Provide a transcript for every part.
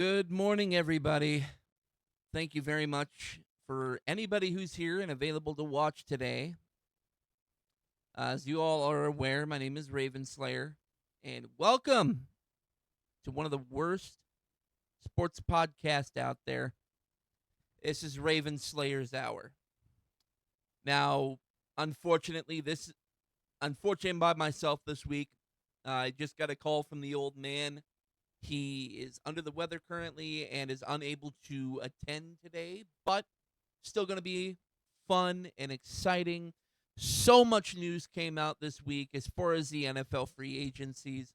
Good morning, everybody. Thank you very much for anybody who's here and available to watch today. As you all are aware, my name is Raven Slayer, and welcome to one of the worst sports podcasts out there. This is Raven Slayer's Hour. Now, unfortunately, this unfortunate by myself this week. I just got a call from the old man. He is under the weather currently and is unable to attend today, but still going to be fun and exciting. So much news came out this week as far as the NFL free agency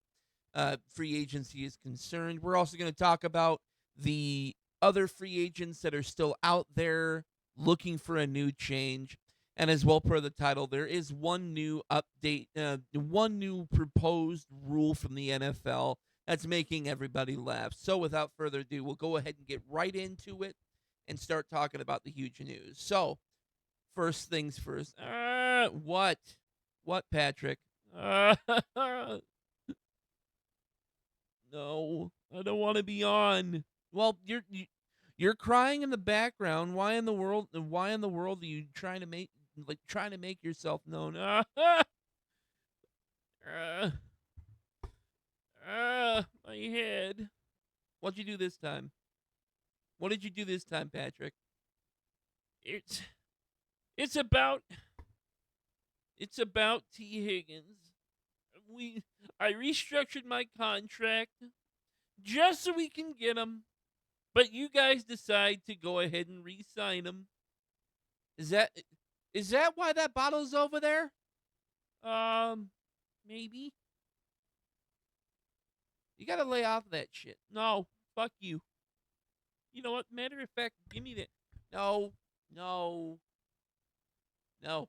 is concerned. We're also going to talk about the other free agents that are still out there looking for a new change. And as well, per the title, there is one new update, one new proposed rule from the NFL that's making everybody laugh. So, without further ado, we'll go ahead and get right into it and start talking about the huge news. So, first things first. What? What, Patrick? No, I don't want to be on. Well, you're crying in the background. Why in the world? Why in the world are you trying to make yourself known? My head. What'd you do this time? What did you do this time, Patrick? It's it's about it's about T. Higgins. We I restructured my contract just so we can get him, but you guys decide to go ahead and re-sign him. Is that is that why that bottle's over there? Um, maybe. You gotta lay off that shit. No, fuck you. You know what? Matter of fact, give me that. No, no, no.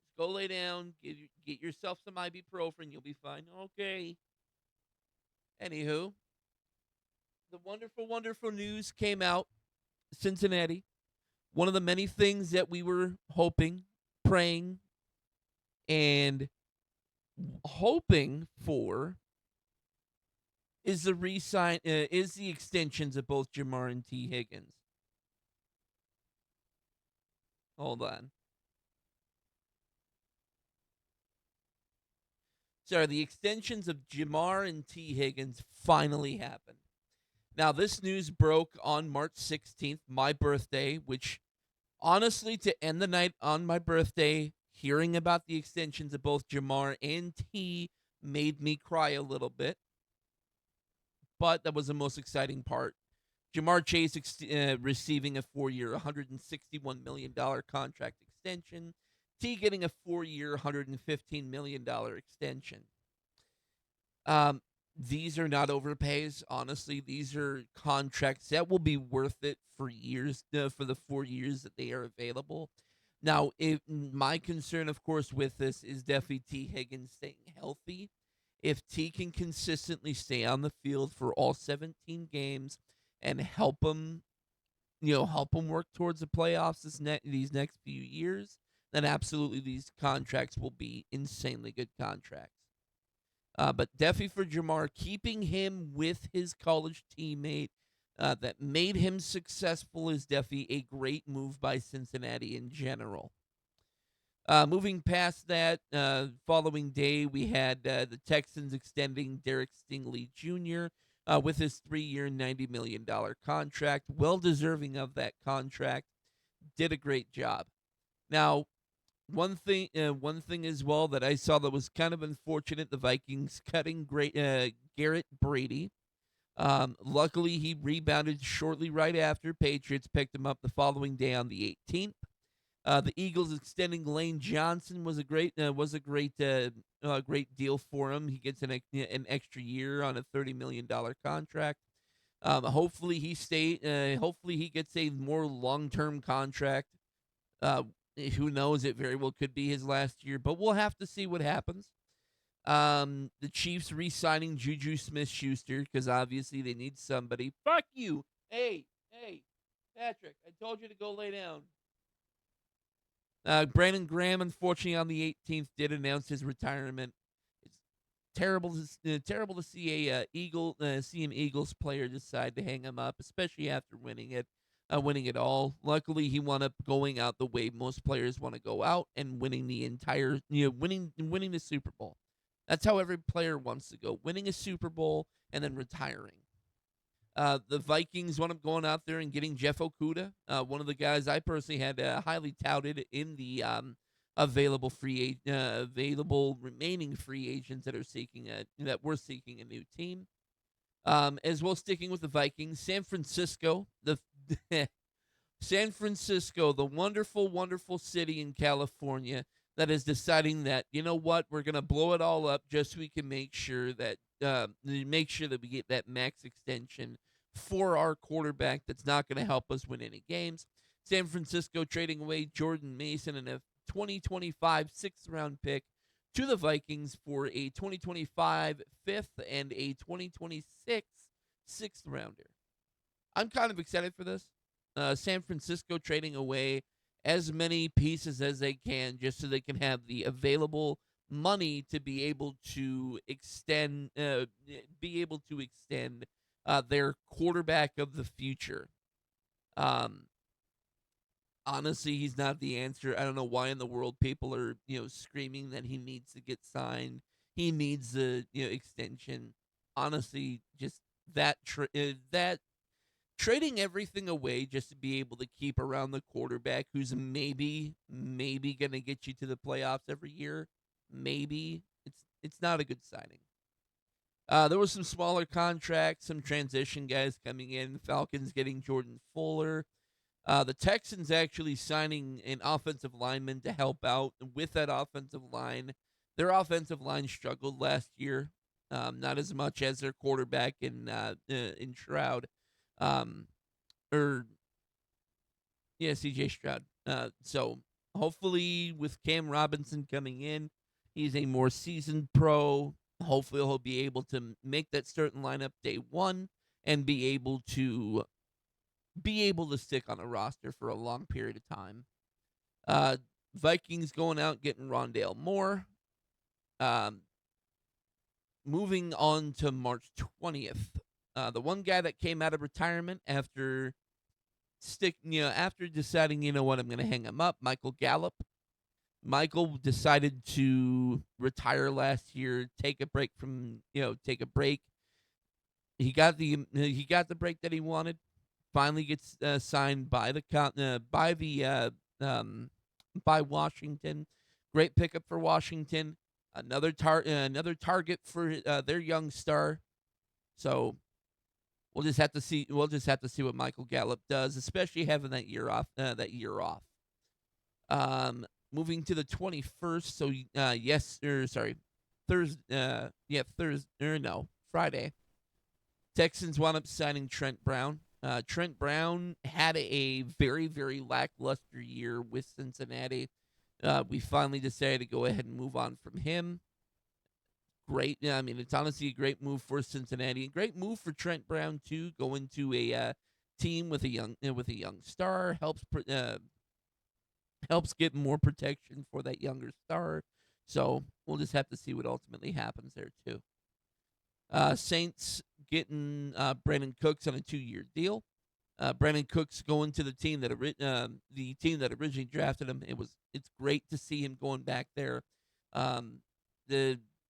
Just go lay down. Get yourself some ibuprofen. You'll be fine. Okay. Anywho, the wonderful, wonderful news came out. Cincinnati. One of the many things that we were hoping, praying, and hoping for is the extensions of both Jamar and T. Higgins. Hold on. Sorry, the extensions of Jamar and T. Higgins finally happened. Now, this news broke on March 16th, my birthday, which honestly, to end the night on my birthday, hearing about the extensions of both Jamar and T made me cry a little bit. But that was the most exciting part. Jamar Chase receiving a 4-year, $161 million contract extension. T getting a 4-year, $115 million extension. These are not overpays. Honestly, these are contracts that will be worth it for years, for the 4 years that they are available. Now, my concern, of course, with this is definitely T. Higgins staying healthy. If T can consistently stay on the field for all 17 games and help him work towards the playoffs these next few years, then absolutely these contracts will be insanely good contracts. But definitely for Jamar, keeping him with his college teammate that made him successful is definitely a great move by Cincinnati in general. Moving past that, following day, we had the Texans extending Derek Stingley Jr. With his 3-year, $90 million contract. Well deserving of that contract. Did a great job. Now, one thing as well that I saw that was kind of unfortunate: the Vikings cutting Garrett Brady. Luckily, he rebounded shortly right after. Patriots picked him up the following day on the 18th. The Eagles extending Lane Johnson was a great deal for him. He gets an extra year on a $30 million contract. Hopefully he stay. Hopefully he gets a more long term contract. Uh, who knows? It very well could be his last year, but we'll have to see what happens. The Chiefs re-signing Juju Smith-Schuster because obviously they need somebody. Fuck you! Hey, hey, Patrick! I told you to go lay down. Brandon Graham, unfortunately, on the 18th, did announce his retirement. Terrible to see see an Eagles player decide to hang him up, especially after winning it all. Luckily, he wound up going out the way most players want to go out and winning the entire, winning the Super Bowl. That's how every player wants to go, winning a Super Bowl and then retiring. The Vikings wound up going out there and getting Jeff Okuda, one of the guys I personally had highly touted in the available remaining free agents that were seeking a new team. As well, sticking with the Vikings, San Francisco, the wonderful, wonderful city in California that is deciding that, you know what, we're gonna blow it all up just so we can make sure that we get that max extension for our quarterback that's not going to help us win any games. San Francisco trading away Jordan Mason and a 2025 sixth round pick to the Vikings for a 2025 fifth and a 2026 sixth rounder. I'm kind of excited for this. San Francisco trading away as many pieces as they can just so they can have the available money to be able to extend their quarterback of the future. Um, Honestly, he's not the answer. I don't know why in the world people are screaming that he needs to get signed. He needs the extension. Honestly, just that trading everything away just to be able to keep around the quarterback who's maybe going to get you to the playoffs every year. Maybe it's not a good signing. There was some smaller contracts, some transition guys coming in. The Falcons getting Jordan Fuller. The Texans actually signing an offensive lineman to help out with that offensive line. Their offensive line struggled last year, not as much as their quarterback in Stroud, or yeah, C.J. Stroud. So hopefully, with Cam Robinson coming in, he's a more seasoned pro. Hopefully, he'll be able to make that starting lineup day one and be able to stick on a roster for a long period of time. Uh, Vikings going out getting Rondale Moore. Um, Moving on to March 20th, the one guy that came out of retirement after deciding, you know what, I'm going to hang him up, Michael Gallup. Michael decided to retire last year, take a break. He got the break that he wanted. Finally gets signed by Washington. Great pickup for Washington. Another target for their young star. So we'll just have to see. We'll just have to see what Michael Gallup does, especially having that year off. Moving to the 21st. So Thursday. No, Friday. Texans wound up signing Trent Brown. Trent Brown had a very, very lackluster year with Cincinnati. We finally decided to go ahead and move on from him. Great. I mean, it's honestly a great move for Cincinnati. A great move for Trent Brown too. Going to a team with a young star helps get more protection for that younger star. So we'll just have to see what ultimately happens there too. Saints getting Brandon Cooks on a 2-year deal. Brandon Cooks going to the team that originally drafted him. It's great to see him going back there.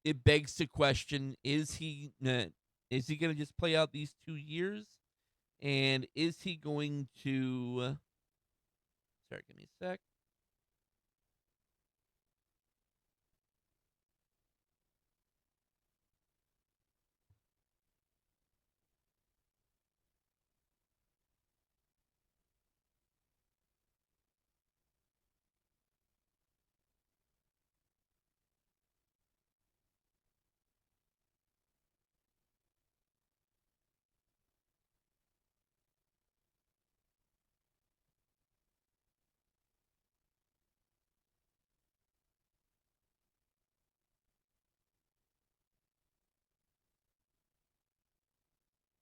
It begs to question: is he going to just play out these 2 years, and is he going to? Sorry, give me a sec.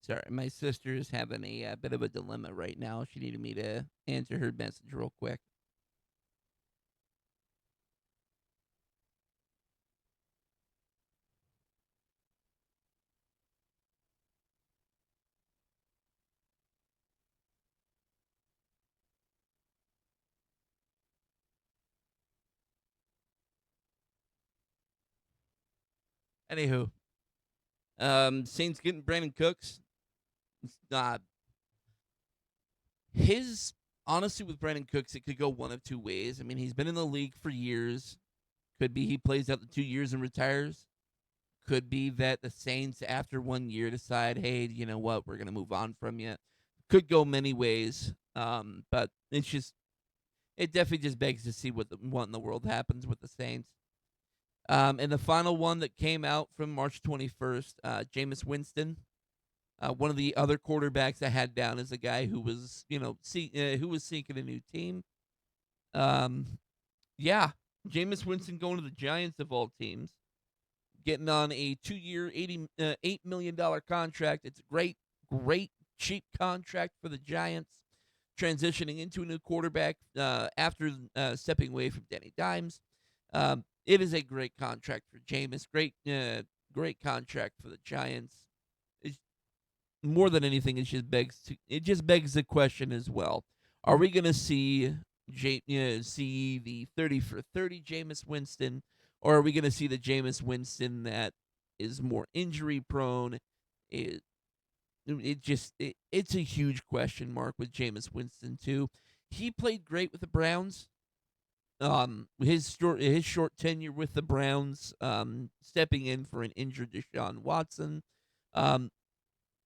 Sorry, my sister is having a bit of a dilemma right now. She needed me to answer her message real quick. Anywho, Saints getting Brandon Cooks. Uh, his honestly with Brandon Cooks, it could go one of two ways. I mean, he's been in the league for years. Could be he plays out the 2 years and retires. Could be that the Saints, after 1 year, decide, hey, you know what, we're gonna move on from you. Could go many ways. But it definitely just begs to see what in the world happens with the Saints. And the final one that came out from March 21st, Jameis Winston, one of the other quarterbacks I had down as a guy who was, who was seeking a new team. Um, yeah, Jameis Winston going to the Giants of all teams, getting on a 2-year, $8 million contract. It's a great cheap contract for the Giants. Transitioning into a new quarterback after stepping away from Danny Dimes. It is a great contract for Jameis. Great contract for the Giants. It's, more than anything, it just begs the question as well: are we going to see see the 30 for 30 Jameis Winston, or are we going to see the Jameis Winston that is more injury prone? It's a huge question mark with Jameis Winston too. He played great with the Browns. His short tenure with the Browns, stepping in for an injured Deshaun Watson.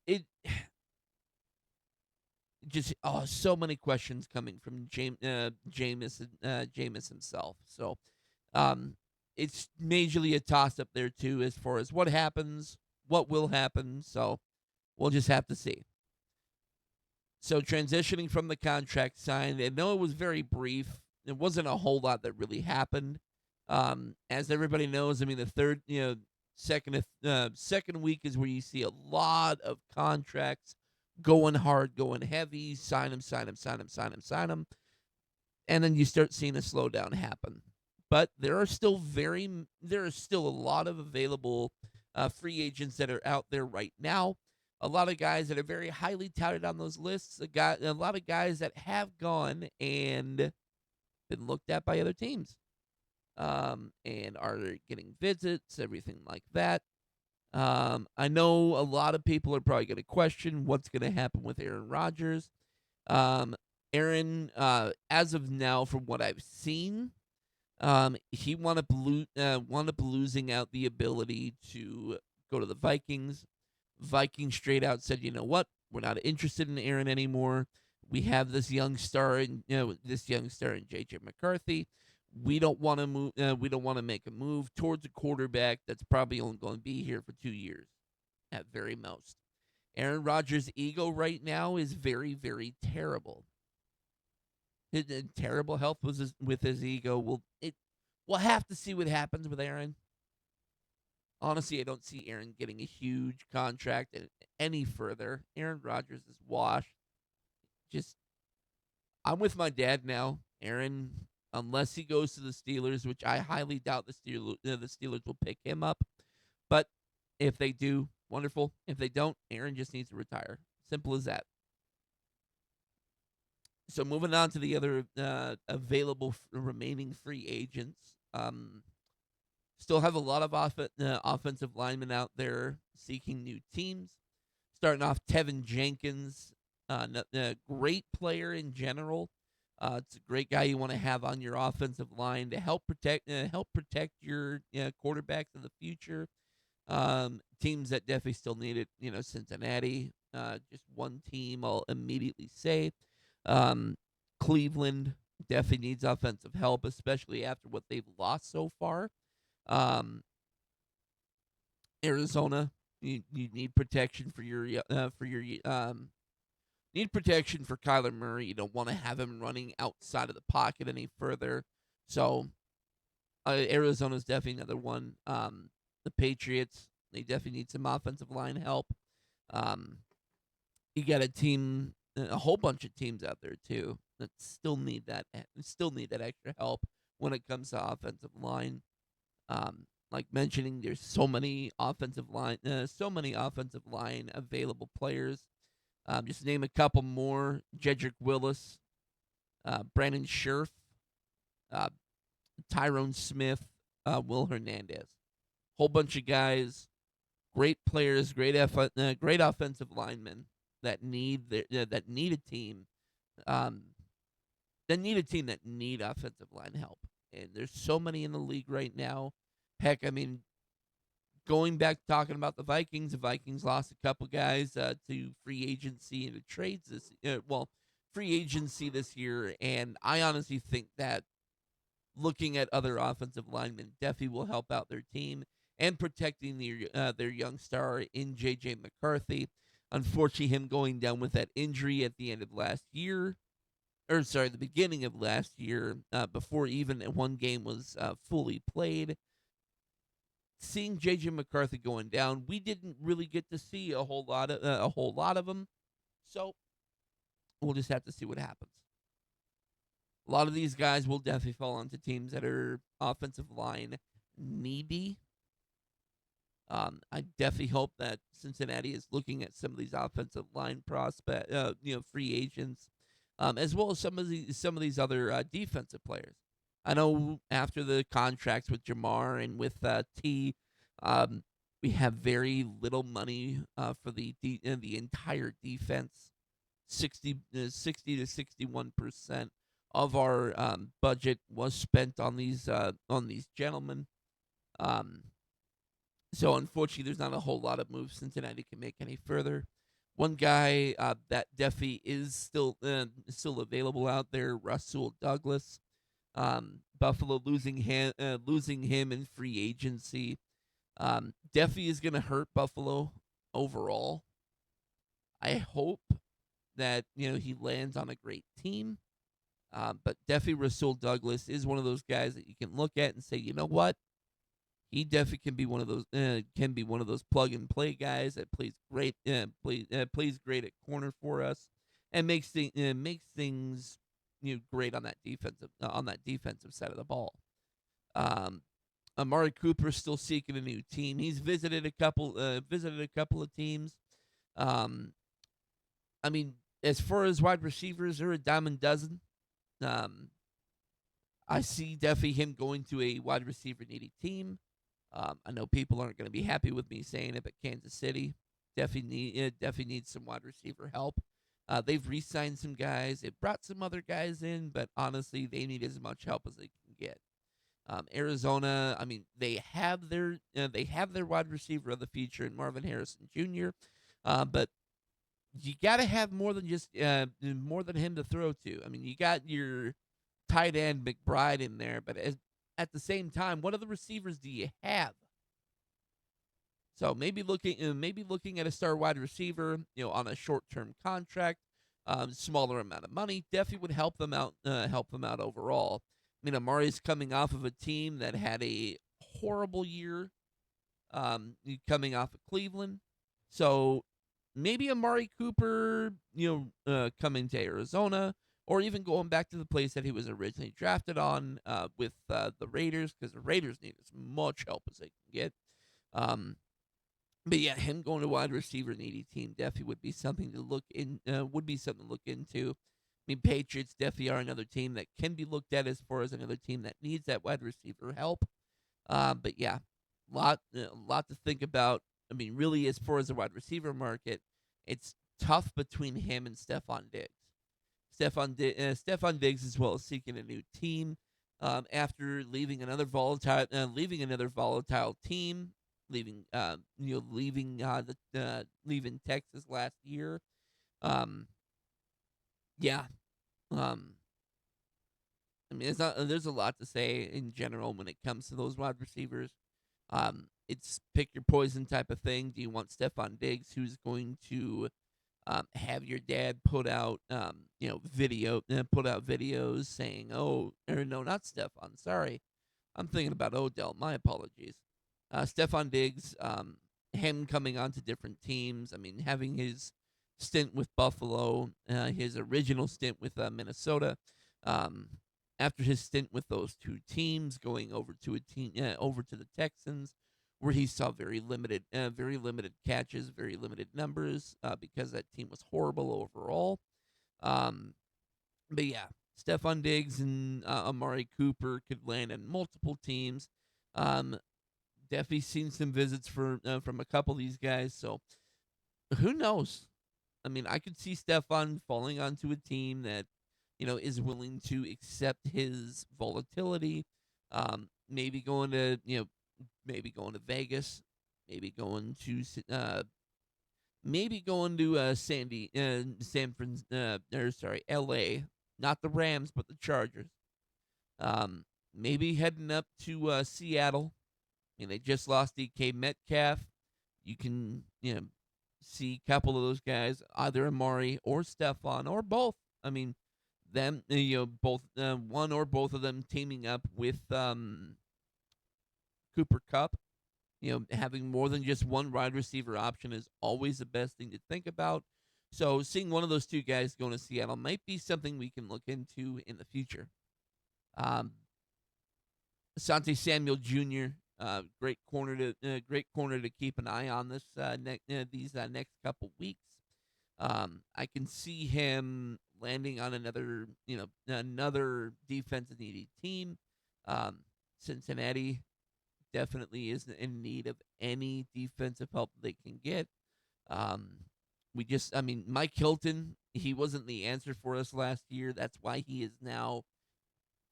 It just so many questions coming from Jameis himself. So, it's majorly a toss up there too as far as what happens, what will happen. So we'll just have to see. So transitioning from the contract signed, I know it was very brief. It wasn't a whole lot that really happened. As everybody knows, I mean, the second week is where you see a lot of contracts going hard, going heavy, sign them, sign them, sign them, sign them, sign them, and then you start seeing a slowdown happen. But there are still a lot of available free agents that are out there right now. A lot of guys that are very highly touted on those lists. A lot of guys that have gone and been looked at by other teams, and are getting visits, everything like that. I know a lot of people are probably going to question what's going to happen with Aaron Rodgers. Um, Aaron, as of now, from what I've seen, he wound up losing out the ability to go to the Vikings. Vikings straight out said, you know what, we're not interested in Aaron anymore. We have this young star in JJ McCarthy. We don't want to move. We don't want to make a move towards a quarterback that's probably only going to be here for 2 years, at very most. Aaron Rodgers' ego right now is very, very terrible. His terrible health with his ego. We'll have to see what happens with Aaron. Honestly, I don't see Aaron getting a huge contract any further. Aaron Rodgers is washed. Just, I'm with my dad now. Aaron, unless he goes to the Steelers, which I highly doubt the Steelers will pick him up. But if they do, wonderful. If they don't, Aaron just needs to retire. Simple as that. So moving on to the other available remaining free agents. Still have a lot of offensive linemen out there seeking new teams. Starting off, Tevin Jenkins, a great player in general. It's a great guy you want to have on your offensive line to help protect your quarterbacks in the future. Teams that definitely still need it, Cincinnati, just one team I'll immediately say. Cleveland definitely needs offensive help, especially after what they've lost so far. Um, Arizona, you need protection for your need protection for Kyler Murray. You don't want to have him running outside of the pocket any further. So Arizona's definitely another one. The Patriots, they definitely need some offensive line help. You got a whole bunch of teams out there too that still need that extra help when it comes to offensive line. Like mentioning, there's so many offensive line available players. Just name a couple more: Jedrick Willis, Brandon Scherf, uh, Tyrone Smith, Will Hernandez. Whole bunch of guys, great players, great offensive linemen that that need a team, um, that need offensive line help. And there's so many in the league right now. Heck, I mean, going back talking about the Vikings lost a couple guys to free agency and to trades free agency this year, and I honestly think that looking at other offensive linemen definitely will help out their team and protecting their young star in J.J. McCarthy. Unfortunately, him going down with that injury at the end of last year, or sorry, the beginning of last year, before even one game was fully played. Seeing J.J. McCarthy going down, we didn't really get to see a whole lot of him. So we'll just have to see what happens. A lot of these guys will definitely fall onto teams that are offensive line needy. I definitely hope that Cincinnati is looking at some of these offensive line free agents, as well as some of these other defensive players. I know after the contracts with Jamar and with T, um, we have very little money for the entire defense. 60 to 61% of our budget was spent on these gentlemen. Um, so unfortunately, there's not a whole lot of moves Cincinnati can make any further. One guy that Duffy is still available out there, Rasul Douglas. Buffalo losing him in free agency. Duffy is going to hurt Buffalo overall. I hope that he lands on a great team. But definitely Rasul Douglas is one of those guys that you can look at and say, you know what, he definitely can be one of those plug and play guys that plays great at corner for us and makes things great on that defensive side of the ball. Um, Amari Cooper is still seeking a new team. He's visited a couple of teams. Um, I mean, as far as wide receivers, they're a dime a dozen. Um, I see definitely him going to a wide receiver needy team. I know people aren't going to be happy with me saying it, but Kansas City definitely needs some wide receiver help. They've re-signed some guys. They brought some other guys in, but honestly, they need as much help as they can get. Arizona, I mean, they have their wide receiver of the future in Marvin Harrison Jr. But you got to have more than him to throw to. I mean, you got your tight end McBride in there, but at the same time, what other receivers do you have? So maybe looking at a star wide receiver, on a short term contract, smaller amount of money, definitely would help them out. Help them out overall. I mean, Amari's coming off of a team that had a horrible year, coming off of Cleveland, so maybe Amari Cooper, coming to Arizona, or even going back to the place that he was originally drafted on with the Raiders, because the Raiders need as much help as they can get. But yeah, him going to wide receiver needy team definitely would be something to look in. Would be something to look into. I mean, Patriots definitely are another team that can be looked at as far as another team that needs that wide receiver help. But yeah, lot to think about. I mean, really, as far as the wide receiver market, it's tough between him and Stephon Diggs. Stephon Diggs as well as seeking a new team after leaving another volatile team, leaving Texas last year. Um, yeah. Um, I mean, there's a lot to say in general when it comes to those wide receivers. It's pick your poison type of thing. Do you want Stephon Diggs, who's going to have your dad put out videos saying, "Oh, or no, not Stephon. Sorry, I'm thinking about Odell. My apologies." Stephon Diggs, him coming onto different teams. I mean, having his stint with Buffalo, his original stint with Minnesota. Um, After his stint with those two teams, going over to the Texans, where he saw very limited catches, very limited numbers, because that team was horrible overall. Um, but yeah, Stephon Diggs and Amari Cooper could land in multiple teams. Um, Definitely seen some visits from a couple of these guys, so who knows? I mean, I could see Stefan falling onto a team that, is willing to accept his volatility. Maybe going to, maybe going to Vegas, maybe going to, L.A. Not the Rams, but the Chargers. Maybe heading up to Seattle. I mean, they just lost DK Metcalf. You can, see a couple of those guys, either Amari or Stefan or both. I mean, them, both one or both of them teaming up with Cooper Cup. Having more than just one wide receiver option is always the best thing to think about. So seeing one of those two guys going to Seattle might be something we can look into in the future. Um, Asante Samuel Jr. Great corner to keep an eye on these next couple weeks. I can see him landing on another defensive needy team. Cincinnati definitely is in need of any defensive help they can get. Um, Mike Hilton, he wasn't the answer for us last year. That's why he is now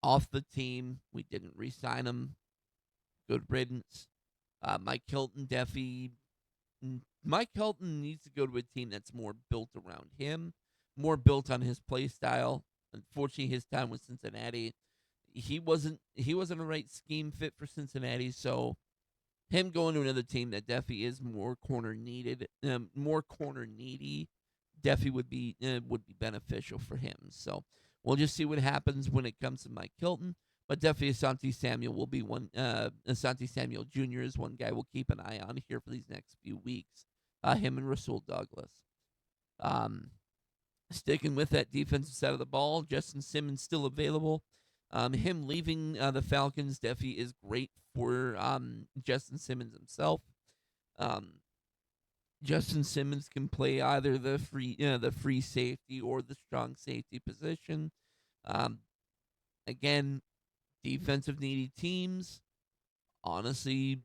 off the team. We didn't re-sign him. Good riddance. Mike Hilton, Mike Hilton needs to go to a team that's more built around him, more built on his play style. Unfortunately, his time with Cincinnati, he wasn't a right scheme fit for Cincinnati. So him going to another team that definitely is more corner needy, definitely would be beneficial for him. So we'll just see what happens when it comes to Mike Hilton. But definitely Asante Samuel will be one. Asante Samuel Jr. is one guy we'll keep an eye on here for these next few weeks. Him and Rasul Douglas. Um, Sticking with that defensive side of the ball, Justin Simmons still available. Him leaving the Falcons definitely is great for Justin Simmons himself. Um, Justin Simmons can play either the free safety or the strong safety position. Um, Again, defensive needy teams. Honestly,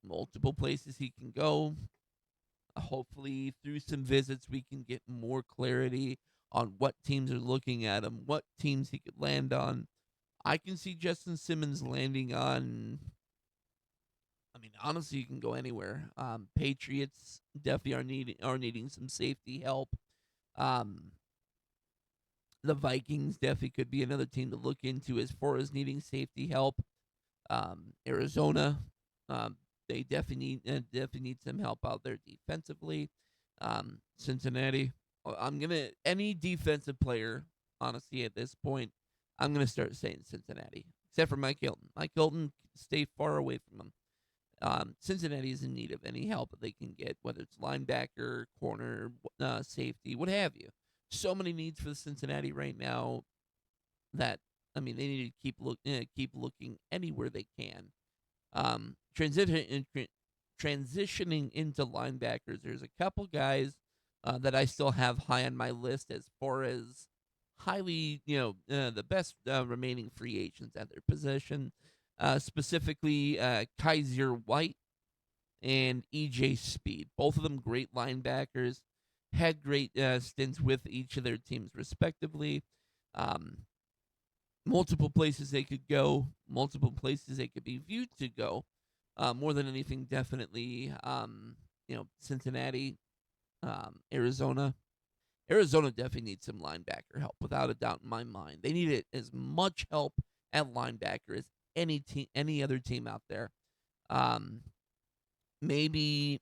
multiple places he can go. Hopefully, through some visits, we can get more clarity on what teams are looking at him, what teams he could land on. I can see Justin Simmons landing on. I mean, honestly, you can go anywhere. Patriots definitely are needing some safety help. Um, the Vikings definitely could be another team to look into as far as needing safety help. Arizona, um, they definitely need some help out there defensively. Cincinnati, I'm gonna any defensive player. Honestly, at this point, I'm gonna start saying Cincinnati, except for Mike Hilton. Mike Hilton, stay far away from him. Cincinnati is in need of any help that they can get, whether it's linebacker, corner, safety, what have you. So many needs for the Cincinnati right now that they need to keep looking anywhere they can. Um, transition, Transitioning into linebackers, there's a couple guys that I still have high on my list as far as the best remaining free agents at their position. Specifically, Kaiser White and EJ Speed. Both of them great linebackers, had great stints with each of their teams respectively. Um, Multiple places they could go, multiple places they could be viewed to go. More than anything, definitely, Cincinnati, Arizona. Arizona definitely needs some linebacker help, without a doubt in my mind. They need it as much help at linebacker as any other team out there. Um, Maybe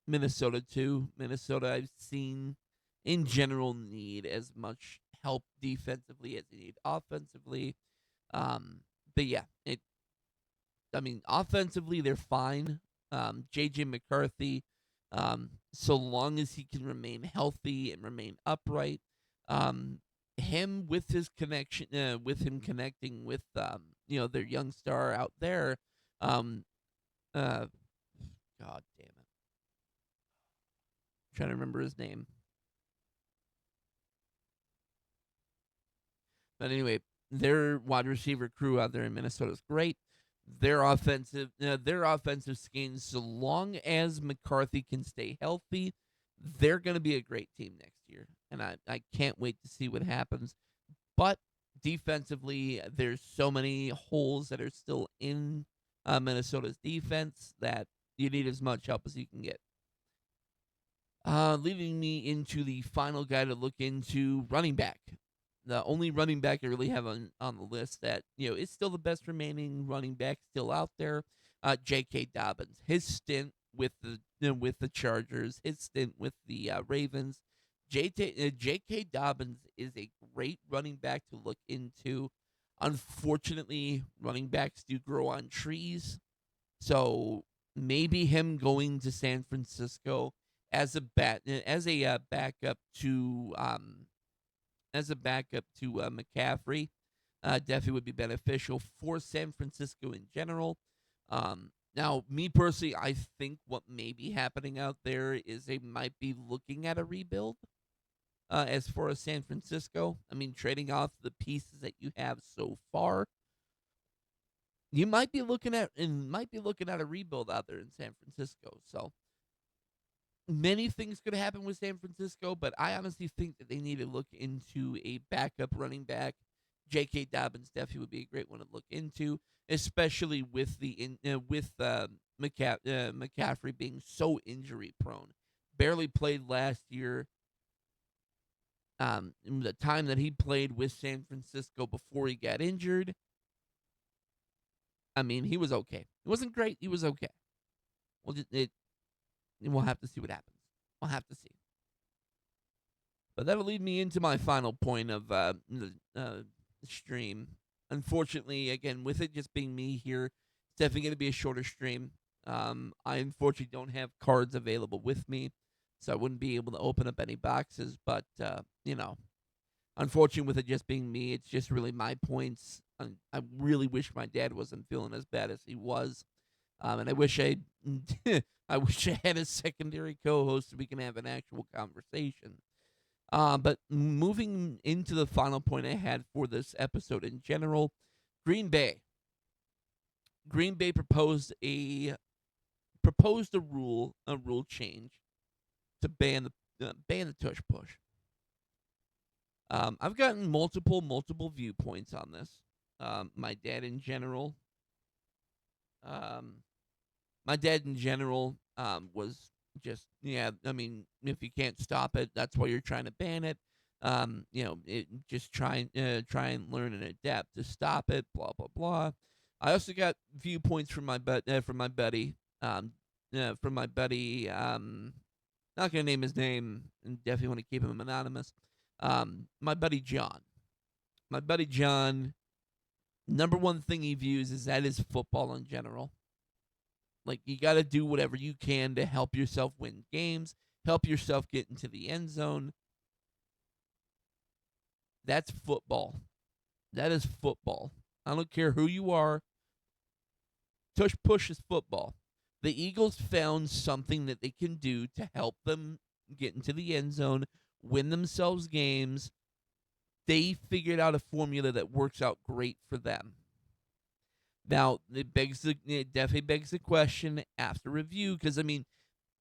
Minnesota too. Minnesota, I've seen in general need as much help defensively as they need offensively. But yeah, offensively they're fine. JJ McCarthy, so long as he can remain healthy and remain upright, him with his connection, with him connecting with their young star out there, um, uh, God damn it, I'm trying to remember his name. But anyway, their wide receiver crew out there in Minnesota is great. their offensive schemes, so long as McCarthy can stay healthy, they're going to be a great team next year, and I can't wait to see what happens. But defensively, there's so many holes that are still in Minnesota's defense that you need as much help as you can get. Leading me into the final guy to look into, running back. The only running back I really have on the list that is still the best remaining running back still out there, J.K. Dobbins. His stint with the Chargers, his stint with the Ravens. J.K. Dobbins is a great running back to look into. Unfortunately, running backs do grow on trees, so maybe him going to San Francisco as a backup to McCaffrey definitely would be beneficial for San Francisco in general. Now, me personally, I think what may be happening out there is they might be looking at a rebuild. As far as San Francisco, I mean, trading off the pieces that you have so far, you might be looking at a rebuild out there in San Francisco. So many things could happen with San Francisco, but I honestly think that they need to look into a backup running back. J.K. Dobbins definitely would be a great one to look into, especially with McCaffrey being so injury prone. Barely played last year. The time that he played with San Francisco before he got injured, I mean, he was okay. It wasn't great. He was okay. We'll have to see what happens. We'll have to see. But that'll lead me into my final point of the stream. Unfortunately, again, with it just being me here, it's definitely going to be a shorter stream. I unfortunately don't have cards available with me, so I wouldn't be able to open up any boxes. But, unfortunately, with it just being me, it's just really my points. I really wish my dad wasn't feeling as bad as he was. And I wish I wish I had a secondary co-host so we can have an actual conversation. But moving into the final point I had for this episode in general, Green Bay. Green Bay proposed a rule change to ban the tush push. I've gotten multiple viewpoints on this. My dad in general. Um, my dad in general was just, yeah, I mean, if you can't stop it, that's why you're trying to ban it. Just try and learn and adapt to stop it. Blah blah blah. I also got viewpoints from my buddy. From my buddy. Not gonna name his name, and definitely want to keep him anonymous. My buddy John. My buddy John. Number one thing he views is that is football in general. Like, you got to do whatever you can to help yourself win games, help yourself get into the end zone. That's football. That is football. I don't care who you are. Tush push is football. The Eagles found something that they can do to help them get into the end zone, win themselves games. They figured out a formula that works out great for them. Now, it definitely begs the question after review, because, I mean,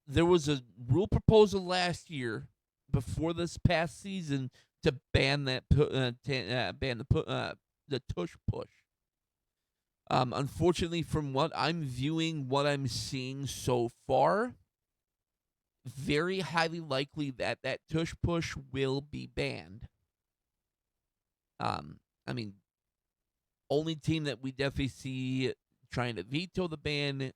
there was a rule proposal last year before this past season to ban the tush push. Unfortunately, from what I'm viewing, what I'm seeing so far, very highly likely that tush push will be banned. I mean, only team that we definitely see trying to veto the ban,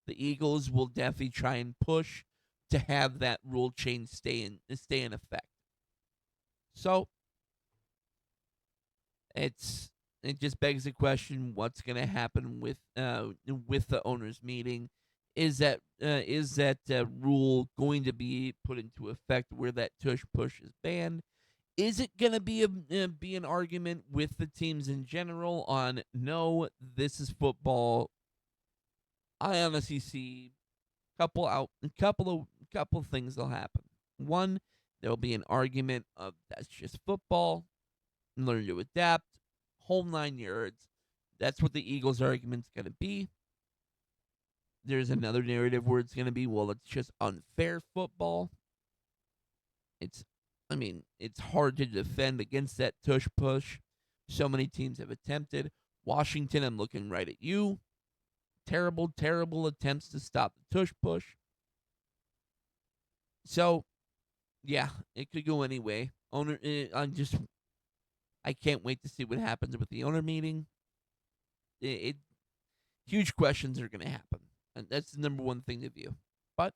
the Eagles will definitely try and push to have that rule change stay in effect. So it just begs the question: what's going to happen with the owners' meeting? Is that rule going to be put into effect where that tush push is banned? Is it going to be an argument with the teams in general on no, this is football? I honestly see couple of things will happen. One, there will be an argument of that's just football, learn to adapt, whole 9 yards. That's what the Eagles' argument's going to be. There's another narrative where it's going to be, well, it's just unfair football. It's hard to defend against that tush push. So many teams have attempted. Washington, I'm looking right at you. Terrible, terrible attempts to stop the tush push. So, yeah, it could go anyway. I can't wait to see what happens with the owner meeting. Huge questions are going to happen, and that's the number one thing to view. But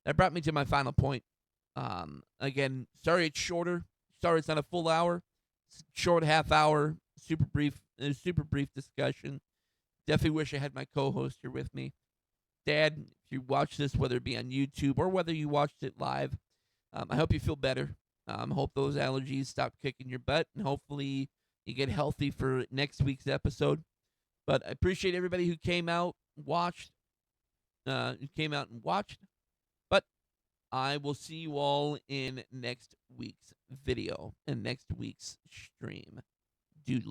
that brought me to my final point. Again, sorry it's shorter. Sorry it's not a full hour. It's short half hour. Super brief discussion. Definitely wish I had my co-host here with me. Dad, if you watch this, whether it be on YouTube or whether you watched it live, I hope you feel better. Hope those allergies stop kicking your butt, and hopefully you get healthy for next week's episode. But I appreciate everybody who came out, watched, But I will see you all in next week's video and next week's stream. Dude,